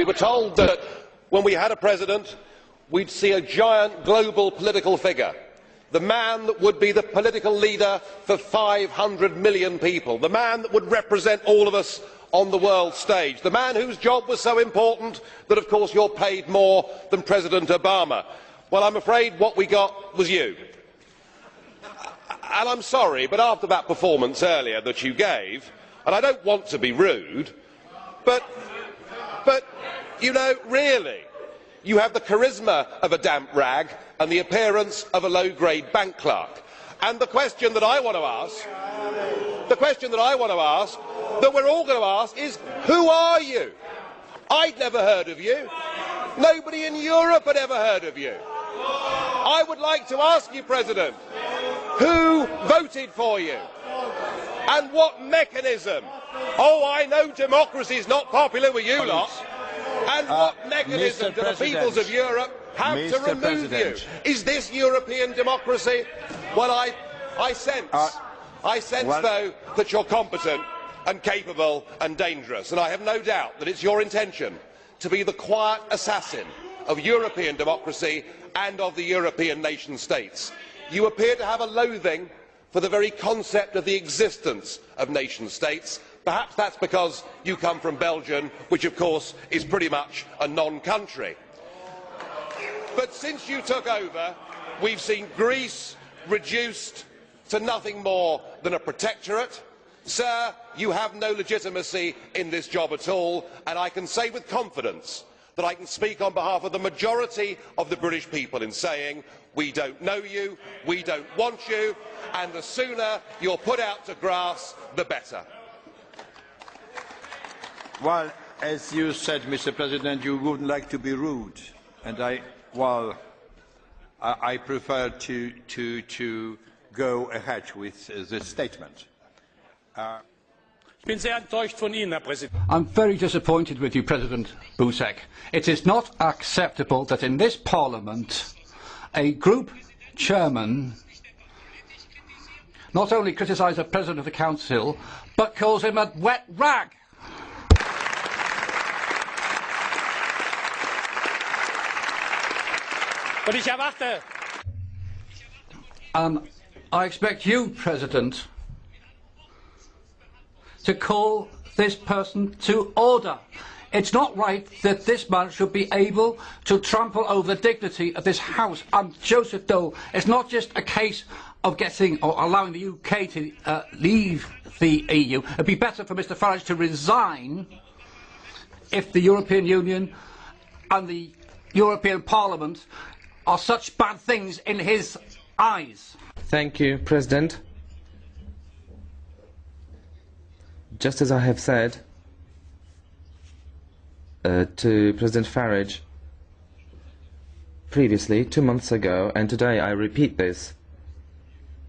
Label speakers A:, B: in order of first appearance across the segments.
A: We were told that when we had a president, we'd see a giant global political figure, the man that would be the political leader for 500 million people, the man that would represent all of us on the world stage, the man whose job was so important that, of course, you're paid more than President Obama. Well, I'm afraid what we got was you. And I'm sorry, but after that performance earlier that you gave, and I don't want to be rude, but you know, really, you have the charisma of a damp rag and the appearance of a low-grade bank clerk. And the question that I want to ask, that we're all going to ask is, who are you? I'd never heard of you. Nobody in Europe had ever heard of you. I would like to ask you, President, who voted for you? And what mechanism? Oh, I know democracy is not popular with you lot. And what mechanism do the peoples of Europe have to remove you? Is this European democracy? Well, I sense, though, that you're competent and capable and dangerous, and I have no doubt that it's your intention to be the quiet assassin of European democracy and of the European nation states. You appear to have a loathing for the very concept of the existence of nation states. Perhaps that's because you come from Belgium, which of course is pretty much a non-country. But since you took over, we've seen Greece reduced to nothing more than a protectorate. Sir, you have no legitimacy in this job at all, and I can say with confidence that I can speak on behalf of the majority of the British people in saying we don't know you, we don't want you, and the sooner you're put out to grass, the better.
B: Well, as you said, Mr. President, you wouldn't like to be rude, and I prefer to go ahead with this statement.
C: I'm very disappointed with you, President Buzek. It is not acceptable that in this Parliament a group chairman not only criticises the President of the Council, but calls him a wet rag. I expect you, President, to call this person to order. It's not right that this man should be able to trample over the dignity of this House. Joseph Dole, it's not just a case of getting or allowing the UK to leave the EU. It would be better for Mr Farage to resign if the European Union and the European Parliament are such bad things in his eyes.
D: Thank you, President. Just as I have said to President Farage previously, 2 months ago, and today I repeat this,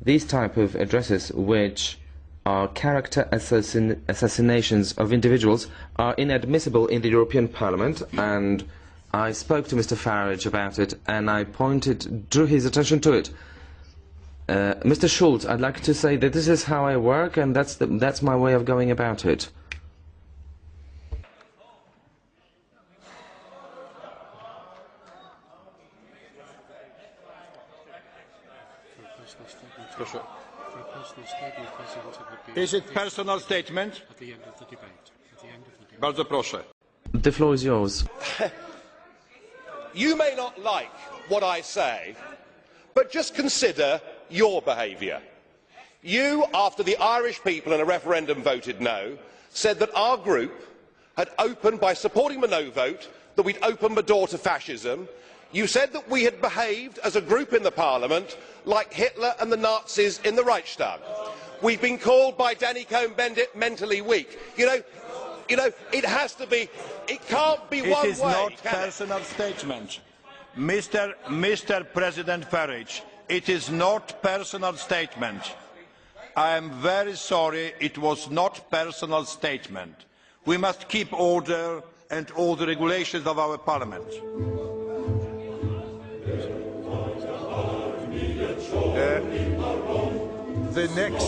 D: these type of addresses, which are character assassinations of individuals, are inadmissible in the European Parliament, and I spoke to Mr Farage about it and I drew his attention to it. Mr Schulz, I'd like to say that this is how I work, and that's my way of going about it.
B: Is it personal statement?
E: At the end of the debate.
B: Bardzo proszę.
D: The floor is yours.
A: You may not like what I say, but just consider your behaviour. You, after the Irish people in a referendum voted no, said that our group had opened, by supporting the no vote, that we'd opened the door to fascism. You said that we had behaved as a group in the Parliament like Hitler and the Nazis in the Reichstag. We've been called by Danny Cohn-Bendit mentally weak. You know, it has to be, it can't be one way.
B: It is not a personal statement. Mr. President Farage, it is not personal statement. I am very sorry, it was not personal statement. We must keep order and all the regulations of our Parliament. The next